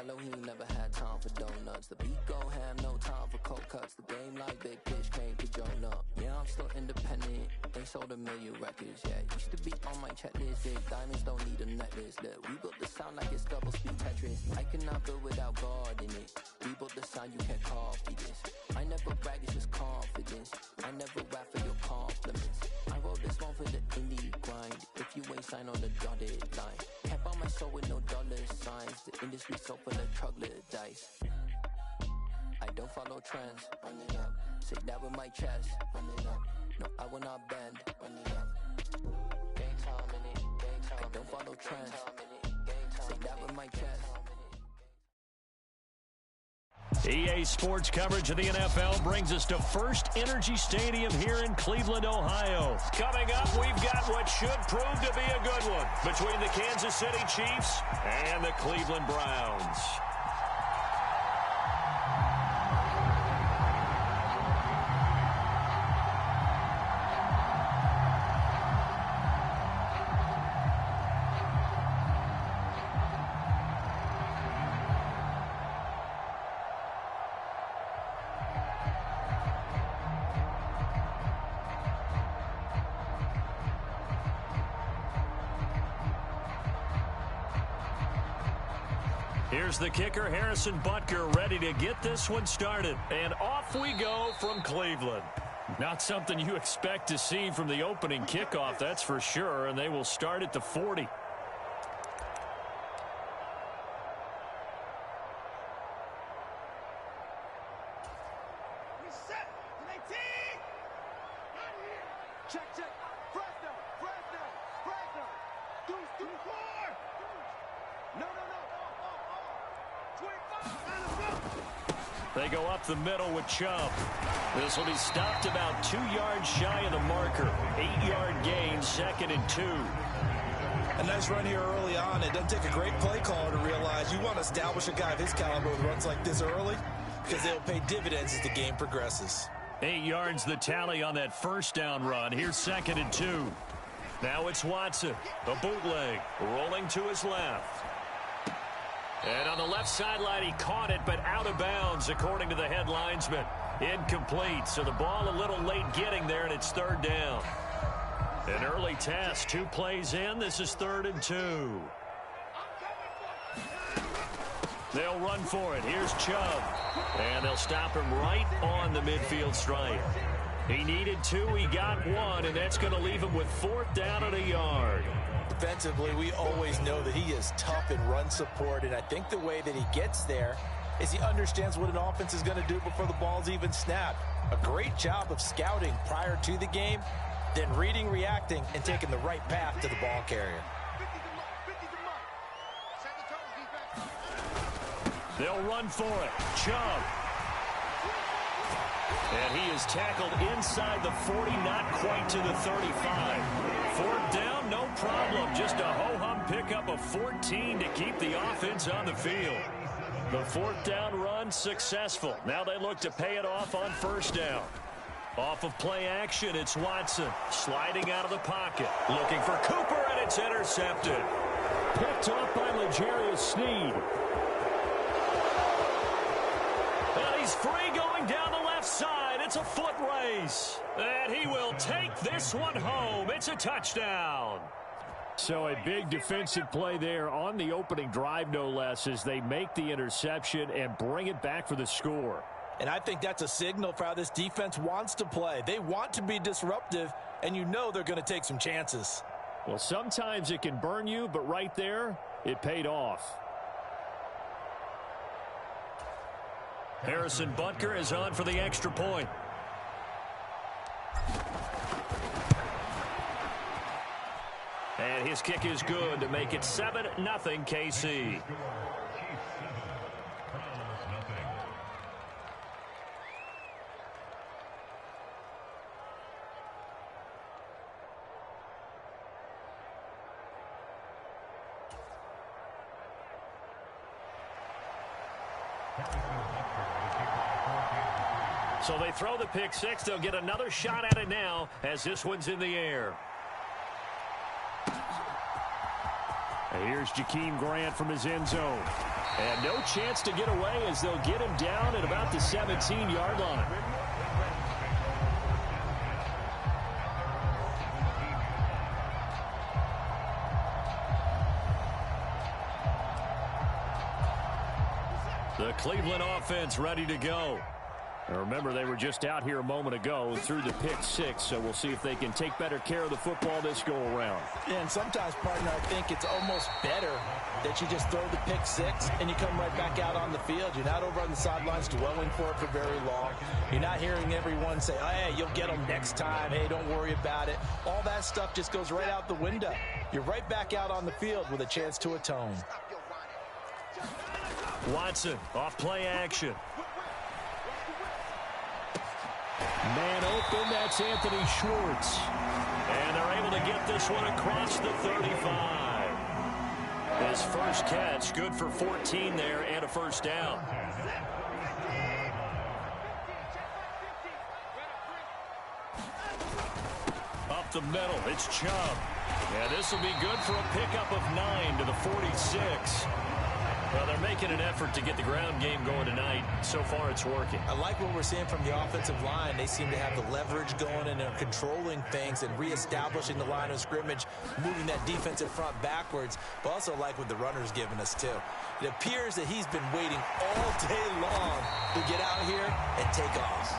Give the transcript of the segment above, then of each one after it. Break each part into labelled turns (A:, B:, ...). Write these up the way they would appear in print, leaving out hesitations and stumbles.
A: Mellow, he never had time for donuts. The beat go ham, no time for cold cuts. The game like Big Fish came to Jonah. Yeah, I'm still independent. They sold 1 million records, yeah. Used to be on my checklist. Big diamonds don't need a necklace. Look, we built the sound like it's double speed Tetris. I cannot build without God in it. We built the sound, you can't copy this. I never brag, it's just confidence. I never rap for your compliments. I wrote this one for the indie grind. If you ain't signed on the dotted line, can't buy my soul with no dollar signs. The industry so full of troglodytes. I don't follow trends. Run it up. Say that with my chest. Run it up. No, I will not bend. Run it up. Game time in it. Game time. I don't follow trends. Say that with my chest.
B: EA Sports coverage of the NFL brings us to First Energy Stadium here in Cleveland, Ohio. Coming up, we've got what should prove to be a good one between the Kansas City Chiefs and the Cleveland Browns. Here's the kicker, Harrison Butker, ready to get this one started. And off we go from Cleveland. Not something you expect to see from the opening kickoff, that's for sure. And they will start at the 40. They go up the middle with Chubb. This will be stopped about 2 yards shy of the marker. 8-yard gain, 2nd and 2.
C: A nice run here early on. It doesn't take a great play caller to realize you want to establish a guy of his caliber with runs like this early because they'll pay dividends as the game progresses.
B: 8 yards the tally on that first down run. Here's 2nd and 2. Now it's Watson. A bootleg. Rolling to his left. And on the left sideline, he caught it, but out of bounds, according to the head linesman. Incomplete, so the ball a little late getting there, and it's 3rd down. An early test, 2 plays in. This is 3rd and 2. They'll run for it. Here's Chubb. And they'll stop him right on the midfield stripe. He needed 2, he got 1, and that's going to leave him with 4th down and a yard.
C: Defensively, we always know that he is tough in run support, and I think the way that he gets there is he understands what an offense is going to do before the ball's even snapped. A great job of scouting prior to the game, then reading, reacting, and taking the right path to the ball carrier.
B: They'll run for it. Chubb. And he is tackled inside the 40, not quite to the 35. 4th down, no problem. Just a ho-hum pickup of 14 to keep the offense on the field. The 4th down run successful. Now they look to pay it off on 1st down. Off of play action, it's Watson sliding out of the pocket. Looking for Cooper, and it's intercepted. Picked off by L'Jarius Sneed. And he's free going down the left side. It's a foot race. And he will take this one home. It's a touchdown. So a big defensive play there on the opening drive, no less, as they make the interception and bring it back for the score.
C: And I think that's a signal for how this defense wants to play. They want to be disruptive, and you know they're going to take some chances.
B: Well, sometimes it can burn you, but right there, it paid off. Harrison Butker is on for the extra point. And his kick is good to make it 7-0 KC. So they throw the pick six. They'll get another shot at it now as this one's in the air. And here's Jakeem Grant from his end zone. And no chance to get away as they'll get him down at about the 17-yard line. The Cleveland offense ready to go. And remember, they were just out here a moment ago and threw the pick six, so we'll see if they can take better care of the football this go-around.
C: And sometimes, partner, I think it's almost better that you just throw the pick six and you come right back out on the field. You're not over on the sidelines dwelling for it for very long. You're not hearing everyone say, oh, hey, you'll get them next time. Hey, don't worry about it. All that stuff just goes right out the window. You're right back out on the field with a chance to atone.
B: Watson, off play action. Man open, that's Anthony Schwartz. And they're able to get this one across the 35. His first catch, good for 14 there and a first down. Up the middle, it's Chubb. Yeah, this will be good for a pickup of 9 to the 46. Well, they're making an effort to get the ground game going tonight. So far, it's working.
C: I like what we're seeing from the offensive line. They seem to have the leverage going, and they're controlling things and reestablishing the line of scrimmage, moving that defensive front backwards. But also like what the runner's giving us, too. It appears that he's been waiting all day long to get out here and take off.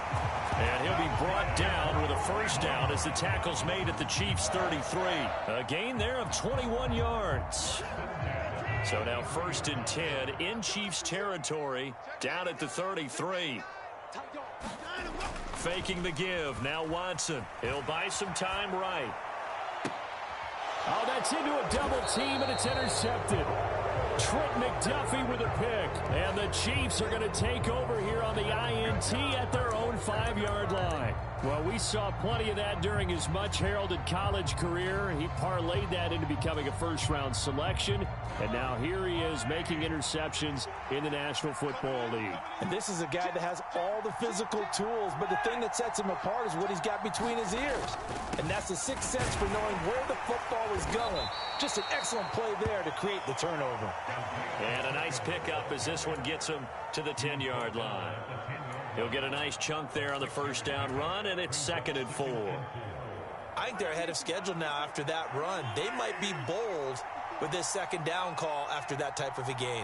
B: And he'll be brought down with a first down as the tackle's made at the Chiefs' 33. A gain there of 21 yards. So now 1st and 10 in Chiefs territory, down at the 33. Faking the give, now Watson. He'll buy some time right. Oh, that's into a double team, and it's intercepted. Trent McDuffie with a pick. And the Chiefs are going to take over here on the INT at their own 5-yard line. Well, we saw plenty of that during his much-heralded college career. He parlayed that into becoming a first-round selection. And now here he is making interceptions in the National Football League.
C: And this is a guy that has all the physical tools, but the thing that sets him apart is what he's got between his ears. And that's the sixth sense for knowing where the football is going. Just an excellent play there to create the turnover.
B: And a nice pickup as this one gets him to the 10-yard line. He'll get a nice chunk there on the first down run, and it's 2nd and 4.
C: I think they're ahead of schedule now after that run. They might be bold with this 2nd down call after that type of a gain.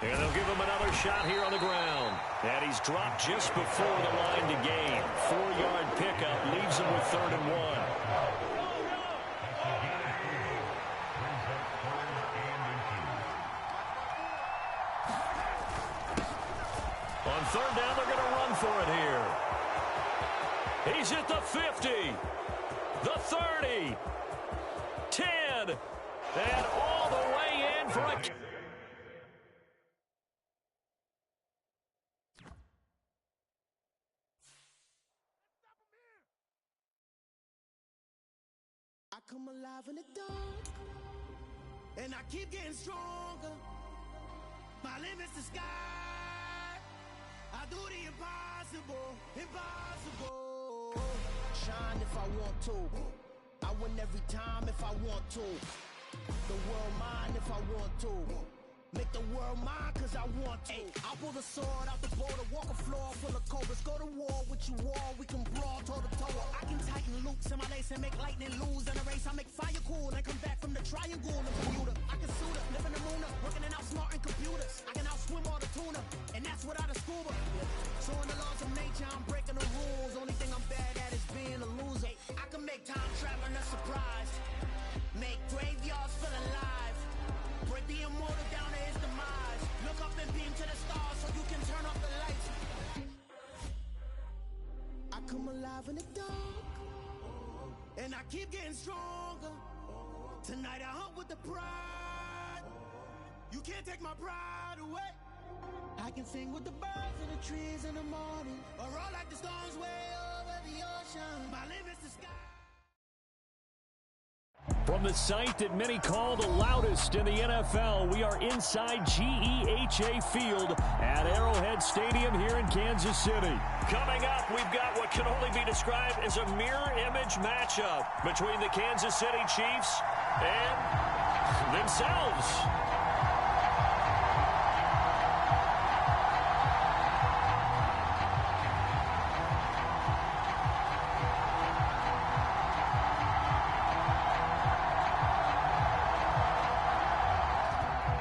B: And they'll give him another shot here on the ground. And he's dropped just before the line to gain. 4-yard pickup leaves him with 3rd and 1. On 3rd down, they're going to run for it here. He's at the 50, the 30, 10, and all the way in for a...
D: I come alive in the dark, and I keep getting stronger. My limit's the sky. I do the impossible, impossible. Shine if I want to. I win every time if I want to. The world mine if I want to. Make the world mine cause I want to. I pull the sword out the border, walk a floor full of cobras. Go to war with you all, we can brawl toe to toe. I can tighten loops in my lace and make lightning lose in a race. I make fire cool and come back from the triangle and Bermuda. I can suit up, live in the moon up, working and outsmarting computers. I can outswim all the tuna, and that's without a scuba. So in the laws of nature, I'm breaking the rules. Only thing I'm bad at is being a loser. I can make time traveling a surprise, make graveyards feel alive, break the immortal down to his demise. Look up and beam to the stars so you can turn off the lights. I come alive in the dark, and I keep getting stronger. Tonight I hunt with the pride. You can't take my pride away. I can sing with the birds and the trees in the morning, or roll like the storms way over the ocean. My limit's the sky.
B: From the site that many call the loudest in the NFL, we are inside GEHA Field at Arrowhead Stadium here in Kansas City. Coming up, we've got what can only be described as a mirror image matchup between the Kansas City Chiefs and themselves.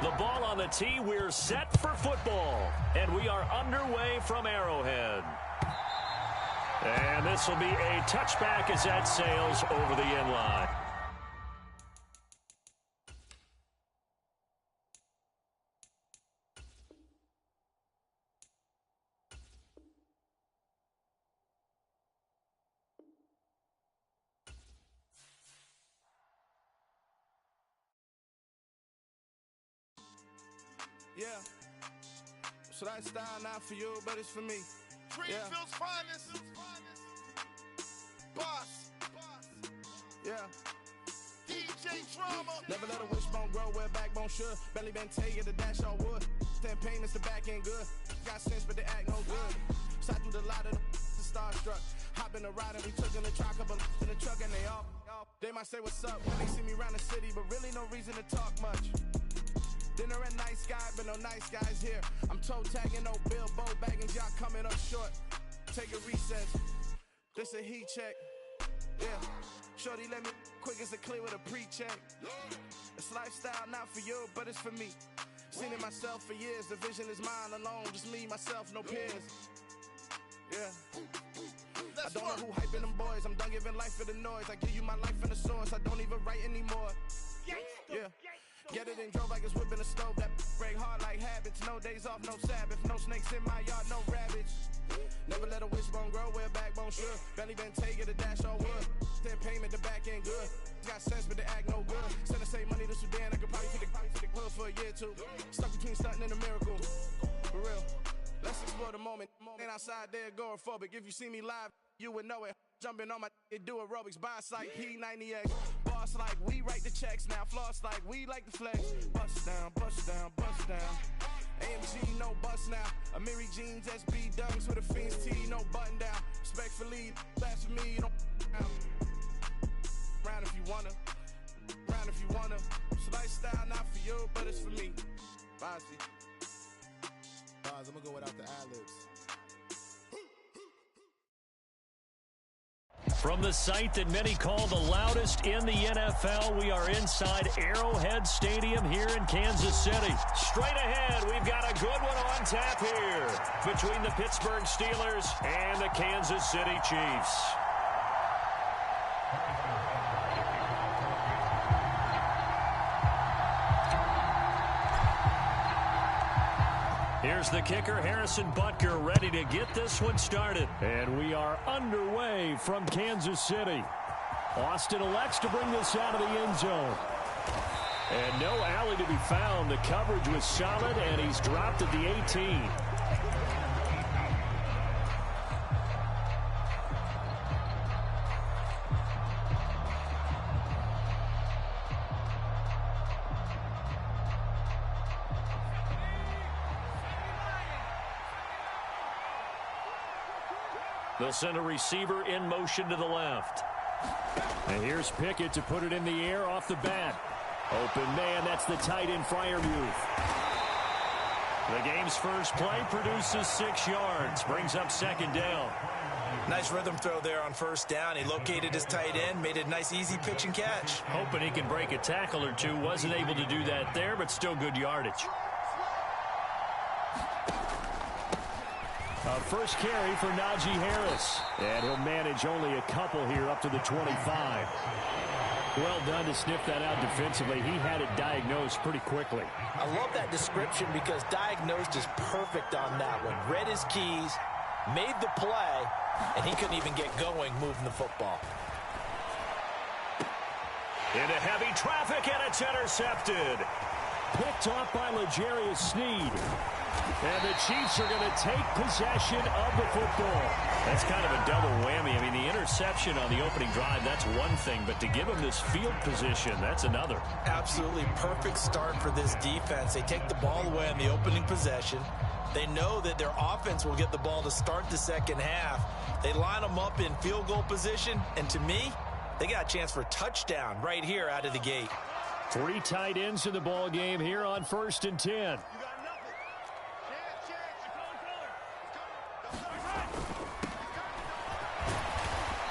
B: The ball on the tee. We're set for football. And we are underway from Arrowhead. And this will be a touchback as that sails over the end line.
E: Yeah. So that style not for you, but it's for me.
F: Greenfield's finest. Boss.
E: Yeah.
F: DJ Drama.
E: Never let a wishbone grow where backbone should. Belly been taken to dash all wood. 10 payments, the back end good. Got sense, but they act no good. Shot through the lot of the starstruck. Hop in the ride and we took in the truck, couple in the truck and they all. They might say what's up when they see me around the city, but really no reason to talk much. Dinner at nice guy, but no nice guys here. I'm toe tagging, no Bilbo bagging, y'all coming up short. Take a recess. This a heat check. Yeah. Shorty let me quick as a clear with a pre-check. It's lifestyle not for you, but it's for me. Seen it myself for years. The vision is mine alone. Just me, myself, no peers. Yeah. I don't know who hyping them boys. I'm done giving life for the noise. I give you my life in the source. I don't even write anymore. Yeah. Get it and drove like it's whipping a stove. That break hard like habits. No days off, no Sabbath. No snakes in my yard, no rabbits. Never let a wishbone grow where backbone should. Belly been taken to dash all wood. 10 payment, the back end good. Got sense, but they act no good. Send the same money to Sudan. I could probably fit the hood for a year or two. Stuck between stunting and a miracle. For real. Let's explore the moment. Ain't outside there agoraphobic. If you see me live, you would know it. Jumping on my do aerobics, buy like P90X. Boss like we write the checks now. Floss like we like the flex. Bust down, bust down, bust down. AMG, no bust now. Amiri jeans, SB dunks with a Fiends tee, no button down. Respectfully, that's for me, you don't round if you wanna. Round if you wanna. It's lifestyle not for you, but it's for me. Bossy.
F: I'm gonna go without the ad-libs.
B: From the site that many call the loudest in the NFL, we are inside Arrowhead Stadium here in Kansas City. Straight ahead, we've got a good one on tap here between the Pittsburgh Steelers and the Kansas City Chiefs. Here's the kicker, Harrison Butker, ready to get this one started. And we are underway from Kansas City. Austin elects to bring this out of the end zone. And no alley to be found. The coverage was solid, and he's dropped at the 18. They'll send a receiver in motion to the left. And here's Pickett to put it in the air off the bat. Open man, that's the tight end Freiermuth. The game's first play produces 6 yards, brings up second down.
C: Nice rhythm throw there on first down. He located his tight end, made it a nice easy pitch and catch.
B: Hoping he can break a tackle or two. Wasn't able to do that there, but still good yardage. First carry for Najee Harris. And he'll manage only a couple here up to the 25. Well done to sniff that out defensively. He had it diagnosed pretty quickly.
C: I love that description because diagnosed is perfect on that one. Read his keys, made the play, and he couldn't even get going moving the football.
B: Into heavy traffic, and it's intercepted. Picked off by L'Jarius Sneed. And the Chiefs are going to take possession of the football. That's kind of a double whammy. I mean, the interception on the opening drive, that's one thing. But to give them this field position, that's another.
C: Absolutely perfect start for this defense. They take the ball away on the opening possession. They know that their offense will get the ball to start the second half. They line them up in field goal position. And to me, they got a chance for a touchdown right here out of the gate.
B: 3 tight ends in the ball game here on 1st and 10.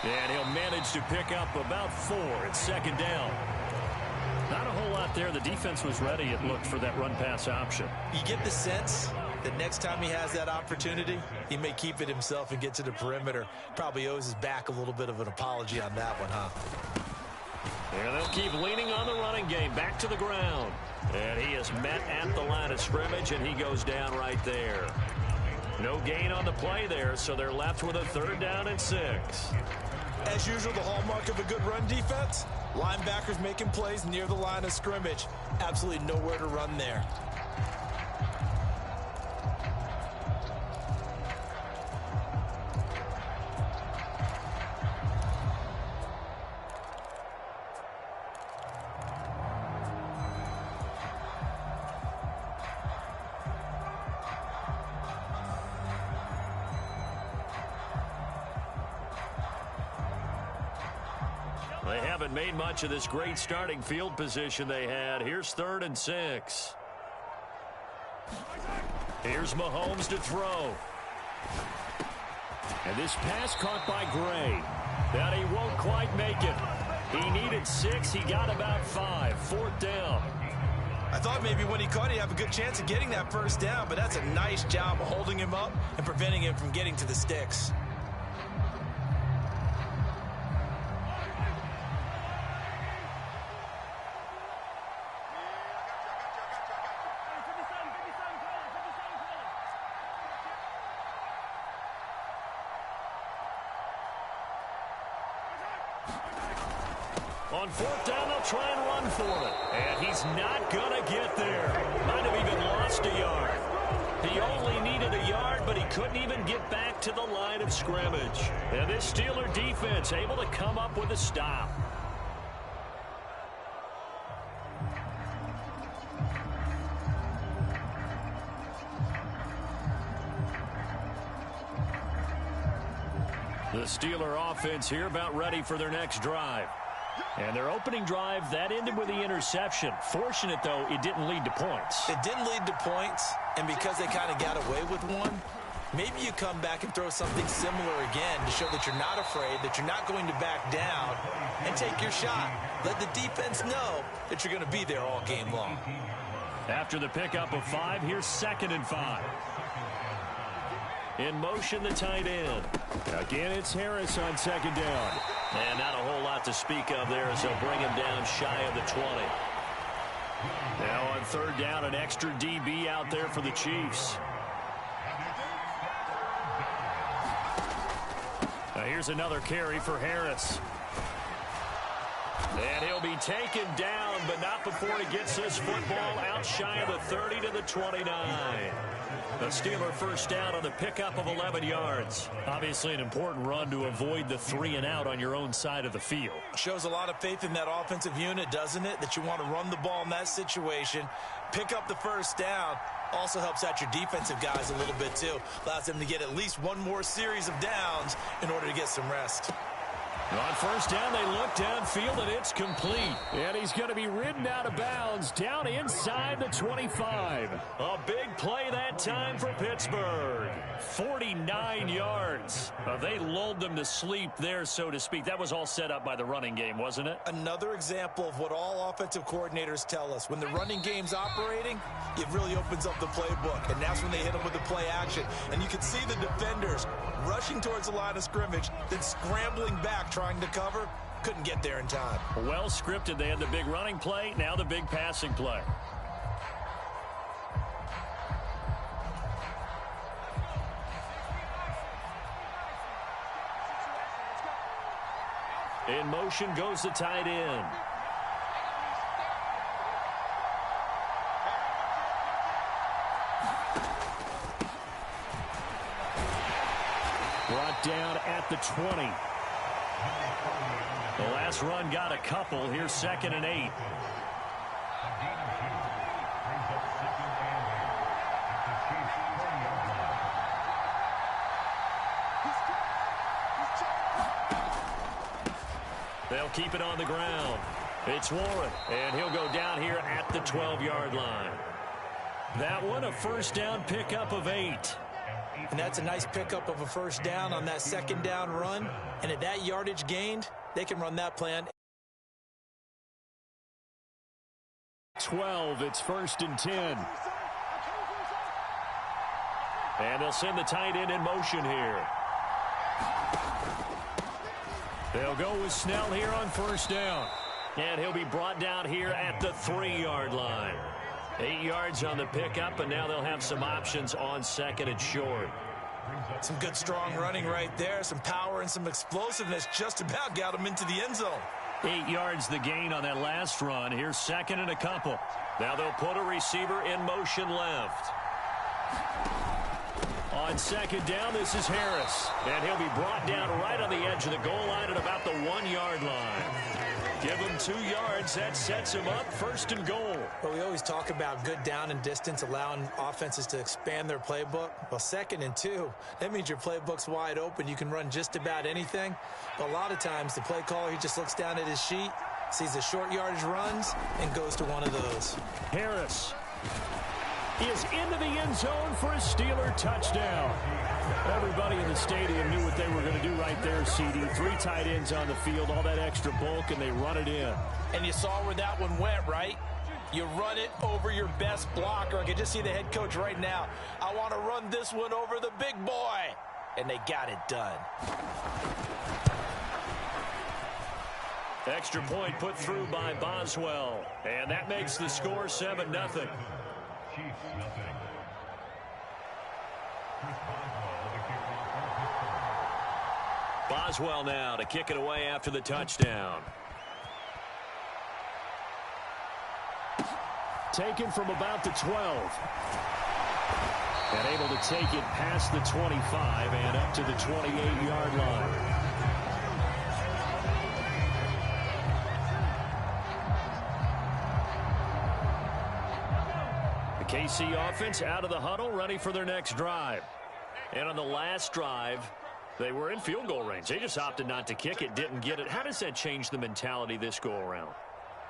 B: And he'll manage to pick up about 4 at second down. Not a whole lot there. The defense was ready, it looked, for that run-pass option.
C: You get the sense that next time he has that opportunity, he may keep it himself and get to the perimeter. Probably owes his back a little bit of an apology on that one, huh?
B: And they'll keep leaning on the running game. Back to the ground. And he is met at the line of scrimmage, and he goes down right there. No gain on the play there, so they're left with a 3rd down and 6.
C: As usual, the hallmark of a good run defense, linebackers making plays near the line of scrimmage. Absolutely nowhere to run there.
B: They haven't made much of this great starting field position they had. Here's 3rd and 6. Here's Mahomes to throw. And this pass caught by Gray. That he won't quite make it. He needed 6. He got about 5. 4th down.
C: I thought maybe when he caught it, he'd have a good chance of getting that 1st down, but that's a nice job of holding him up and preventing him from getting to the sticks.
B: On 4th down, they'll try and run for it. And he's not going to get there. Might have even lost a yard. He only needed a yard, but he couldn't even get back to the line of scrimmage. And this Steeler defense able to come up with a stop. The Steeler offense here about ready for their next drive. And their opening drive, that ended with the interception. Fortunate, though, it didn't lead to points.
C: It didn't lead to points, and because they kind of got away with one, maybe you come back and throw something similar again to show that you're not afraid, that you're not going to back down, and take your shot. Let the defense know that you're going to be there all game long.
B: After the pickup of 5, here's 2nd and 5. In motion, the tight end. Again, it's Harris on 2nd down. And not a whole lot to speak of there as they'll bring him down shy of the 20. Now on 3rd down, an extra DB out there for the Chiefs. Now here's another carry for Harris. And he'll be taken down, but not before he gets this football out shy of the 30 to the 29. The Steeler 1st down on the pickup of 11 yards. Obviously an important run to avoid the 3-and-out on your own side of the field.
C: Shows a lot of faith in that offensive unit, doesn't it? That you want to run the ball in that situation. Pick up the 1st down. Also helps out your defensive guys a little bit, too. Allows them to get at least one more series of downs in order to get some rest.
B: On 1st down, they look downfield, and it's complete. And he's going to be ridden out of bounds down inside the 25. A big play that time for Pittsburgh. 49 yards. They lulled them to sleep there, so to speak. That was all set up by the running game, wasn't it?
C: Another example of what all offensive coordinators tell us. When the running game's operating, it really opens up the playbook. And that's when they hit them with the play action. And you can see the defenders rushing towards the line of scrimmage, then scrambling back, trying to cover. Couldn't get there in time.
B: Well scripted. They had the big running play, now the big passing play. In motion goes the tight end. Brought down at the 20. The last run got a couple. Here's 2nd and 8. They'll keep it on the ground. It's Warren, and he'll go down here at the 12-yard line. That one, a 1st down pickup of 8.
C: And that's a nice pickup of a 1st down on that 2nd down run. And at that yardage gained, they can run that plan
B: 12. It's 1st and 10. And they'll send the tight end in motion here. They'll go with Snell here on 1st down. And he'll be brought down here at the 3-yard line. 8 yards on the pickup, and now they'll have some options on 2nd and short.
C: Some good, strong running right there. Some power and some explosiveness. Just about got him into the end zone.
B: 8 yards the gain on that last run. Here's 2nd and a couple. Now they'll put a receiver in motion left. On 2nd down, this is Harris. And he'll be brought down right on the edge of the goal line at about the 1-yard line. Give him 2 yards. That sets him up 1st and goal.
C: Well, we always talk about good down and distance, allowing offenses to expand their playbook. Well, 2nd and 2, that means your playbook's wide open. You can run just about anything. But a lot of times, the play caller, he just looks down at his sheet, sees the short yardage runs, and goes to one of those.
B: Harris is into the end zone for a Steeler touchdown. Everybody in the stadium knew what they were going to do right there, CD. 3 tight ends on the field, all that extra bulk, and they run it in.
C: And you saw where that one went, right? You run it over your best blocker. I can just see the head coach right now. I want to run this one over the big boy. And they got it done.
B: Extra point put through by Boswell. And that makes the score 7-0. Boswell now to kick it away after the touchdown. Taken from about the 12. And able to take it past the 25 and up to the 28-yard line. KC offense out of the huddle, ready for their next drive. And on the last drive, they were in field goal range. They just opted not to kick it, didn't get it. How does that change the mentality this go around?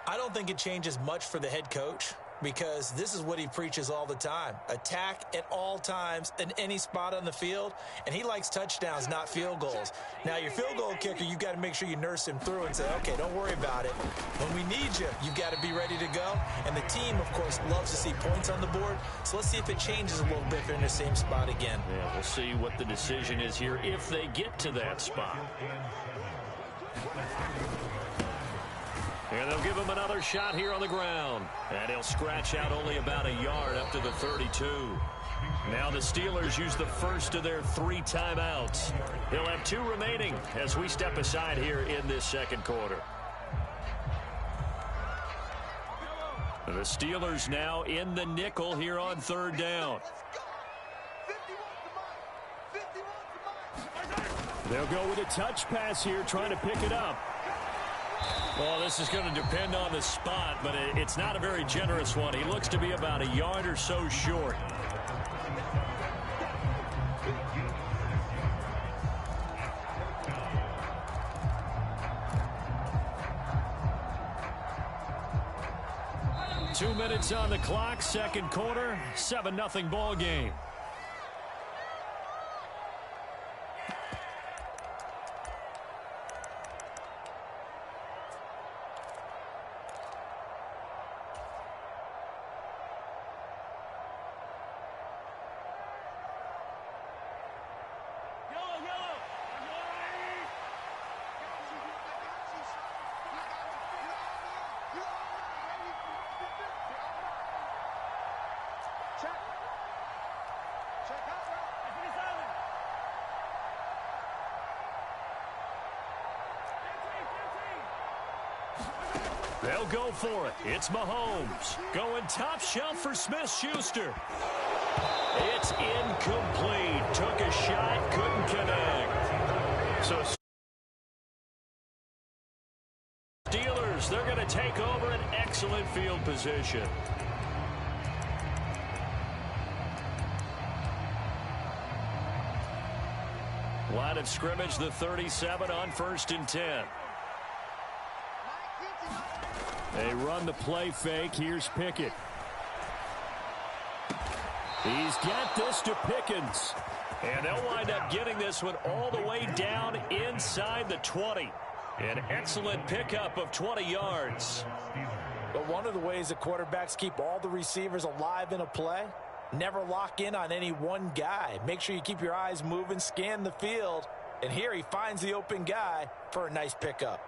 C: I don't think it changes much for the head coach, because this is what he preaches all the time. Attack at all times in any spot on the field, and he likes touchdowns, not field goals. Now, your field goal kicker, you've got to make sure you nurse him through and say, okay, don't worry about it. When we need you, you've got to be ready to go. And the team, of course, loves to see points on the board, so let's see if it changes a little bit if they're in the same spot again.
B: Yeah, we'll see what the decision is here if they get to that spot. And they'll give him another shot here on the ground. And he'll scratch out only about a yard up to the 32. Now the Steelers use the first of their 3 timeouts. He'll have 2 remaining as we step aside here in this second quarter. The Steelers now in the nickel here on 3rd down. They'll go with a touch pass here, trying to pick it up. Well, this is going to depend on the spot, but it's not a very generous one. He looks to be about a yard or so short. Two minutes on the clock, second quarter, 7-0 ball game. They'll go for it. It's Mahomes going top shelf for Smith-Schuster. It's incomplete. Took a shot, couldn't connect. So Steelers, they're going to take over an excellent field position. Line of scrimmage, the 37 on 1st and 10. They run the play fake. Here's Pickett. He's got this to Pickens. And they'll wind up getting this one all the way down inside the 20. An excellent pickup of 20 yards.
C: But one of the ways that quarterbacks keep all the receivers alive in a play, never lock in on any one guy. Make sure you keep your eyes moving, scan the field, and here he finds the open guy for a nice pickup.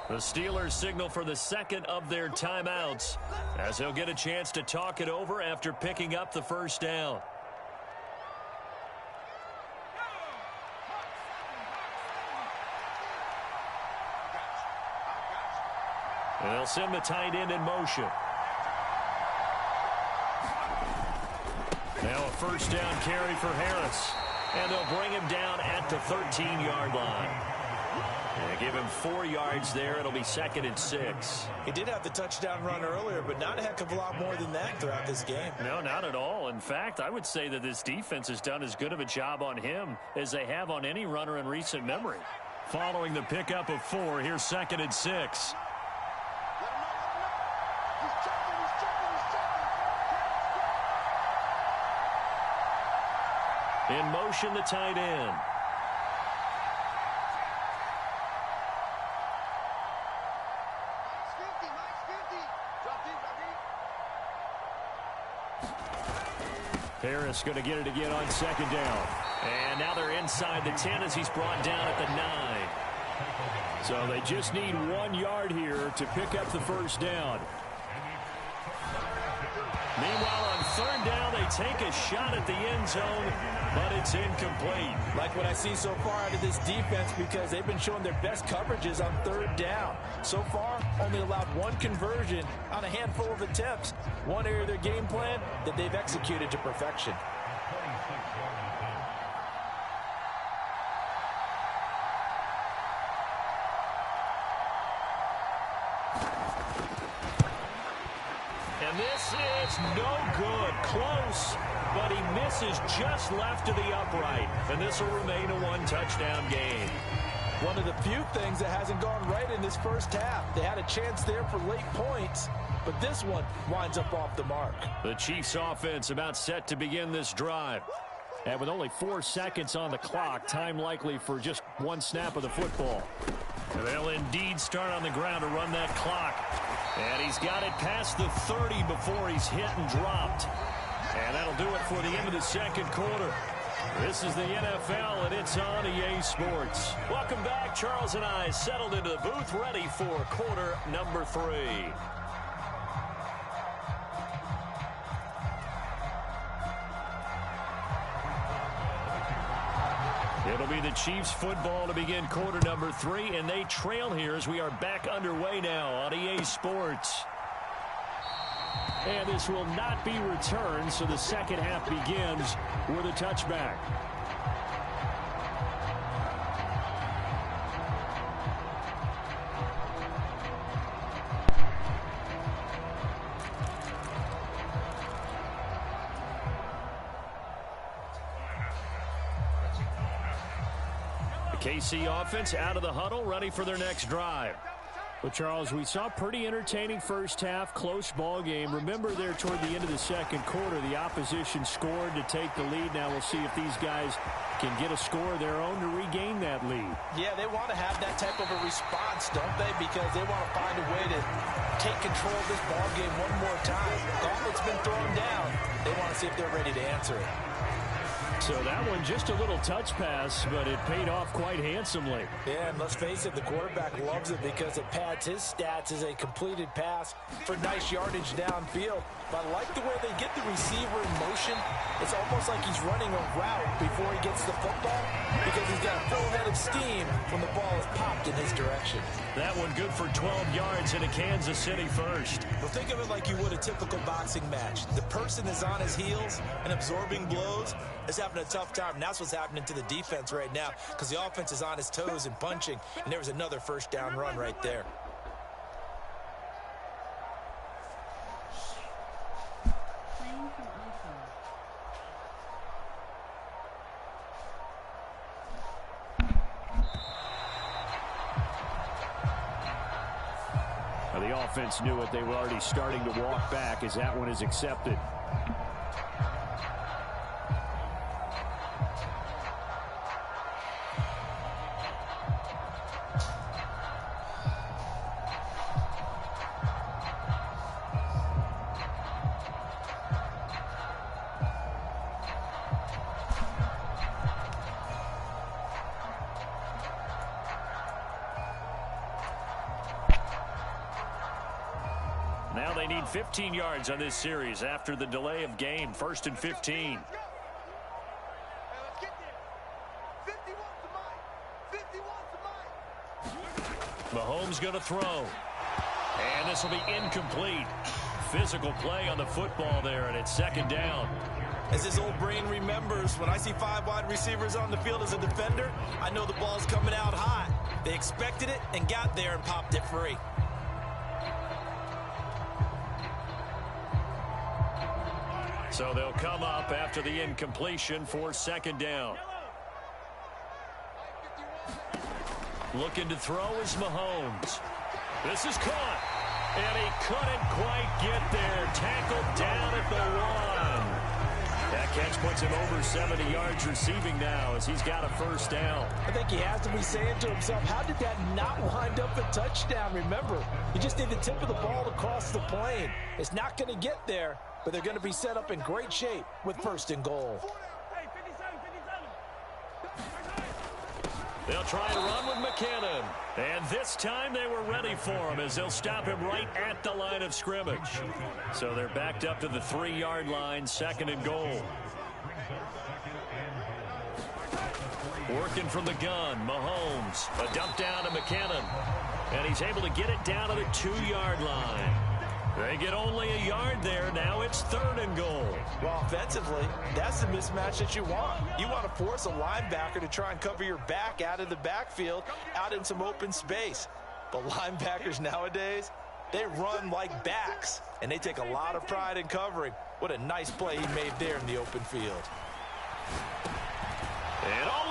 B: The Steelers signal for the second of their timeouts as they'll get a chance to talk it over after picking up the first down. And they'll send the tight end in motion. Now a first down carry for Harris. And they'll bring him down at the 13-yard line. And give him 4 yards there. It'll be 2nd and 6.
C: He did have the touchdown run earlier, but not a heck of a lot more than that throughout this game.
B: No, not at all. In fact, I would say that this defense has done as good of a job on him as they have on any runner in recent memory. Following the pickup of 4, here's 2nd and 6. In motion, the tight end. Harris going to get it again on 2nd down. And now they're inside the 10 as he's brought down at the 9. So they just need 1 yard here to pick up the first down. Meanwhile, on 3rd down, they take a shot at the end zone, but it's incomplete.
C: Like what I see so far out of this defense, because they've been showing their best coverages on 3rd down. So far, only allowed 1 conversion on a handful of attempts. One area of their game plan that they've executed to perfection.
B: And this is no good. Close, but he misses just left of the upright. And this will remain a 1-touchdown game.
C: One of the few things that hasn't gone right in this first half. They had a chance there for late points, but this one winds up off the mark.
B: The Chiefs offense about set to begin this drive. And with only 4 seconds on the clock, time likely for just 1 snap of the football. They'll indeed start on the ground to run that clock. And he's got it past the 30 before he's hit and dropped. And that'll do it for the end of the 2nd quarter. This is the NFL, and it's on EA Sports. Welcome back. Charles and I settled into the booth, ready for quarter number 3. It'll be the Chiefs football to begin quarter number 3, and they trail here as we are back underway now on EA Sports. And this will not be returned, so the second half begins with a touchback. The KC offense out of the huddle, ready for their next drive. Well, Charles, we saw a pretty entertaining first half, close ball game. Remember there toward the end of the 2nd quarter, the opposition scored to take the lead. Now we'll see if these guys can get a score of their own to regain that lead.
C: Yeah, they want to have that type of a response, don't they? Because they want to find a way to take control of this ball game one more time. Gauntlet's been thrown down. They want to see if they're ready to answer it.
B: So that one just a little touch pass, but it paid off quite handsomely.
C: Yeah, and let's face it, the quarterback loves it because it pads his stats as a completed pass for nice yardage downfield. But I like the way they get the receiver in motion. It's almost like he's running a route before he gets the football because he's got a full head of steam when the ball is popped in his direction.
B: That one good for 12 yards in a Kansas City first.
C: Well, think of it like you would a typical boxing match. The person is on his heels and absorbing blows is having a tough time, and that's what's happening to the defense right now because the offense is on his toes and punching, and there was another first down run right there.
B: The offense knew it. They were already starting to walk back as that one is accepted. Now they need 15 yards on this series after the delay of game. 1st and 15. Mahomes going to throw. And this will be incomplete. Physical play on the football there, and it's 2nd down.
C: As his old brain remembers, when I see 5 wide receivers on the field as a defender, I know the ball's coming out hot. They expected it and got there and popped it free.
B: So they'll come up after the incompletion for 2nd down. Looking to throw is Mahomes. This is caught. And he couldn't quite get there. Tackled down at the 1. That catch puts him over 70 yards receiving now as he's got a 1st down.
C: I think he has to be saying to himself, how did that not wind up a touchdown? Remember, he just did the tip of the ball across the plane. It's not going to get there, but they're going to be set up in great shape with 1st and goal.
B: They'll try to run with McKinnon. And this time they were ready for him as they'll stop him right at the line of scrimmage. So they're backed up to the 3-yard line, 2nd and goal. Working from the gun, Mahomes. A dump down to McKinnon. And he's able to get it down to the 2-yard line. They get only a yard there. Now it's 3rd and goal.
C: Well, offensively, that's the mismatch that you want. You want to force a linebacker to try and cover your back out of the backfield, out in some open space. But linebackers nowadays, they run like backs, and they take a lot of pride in covering. What a nice play he made there in the open field.
B: And all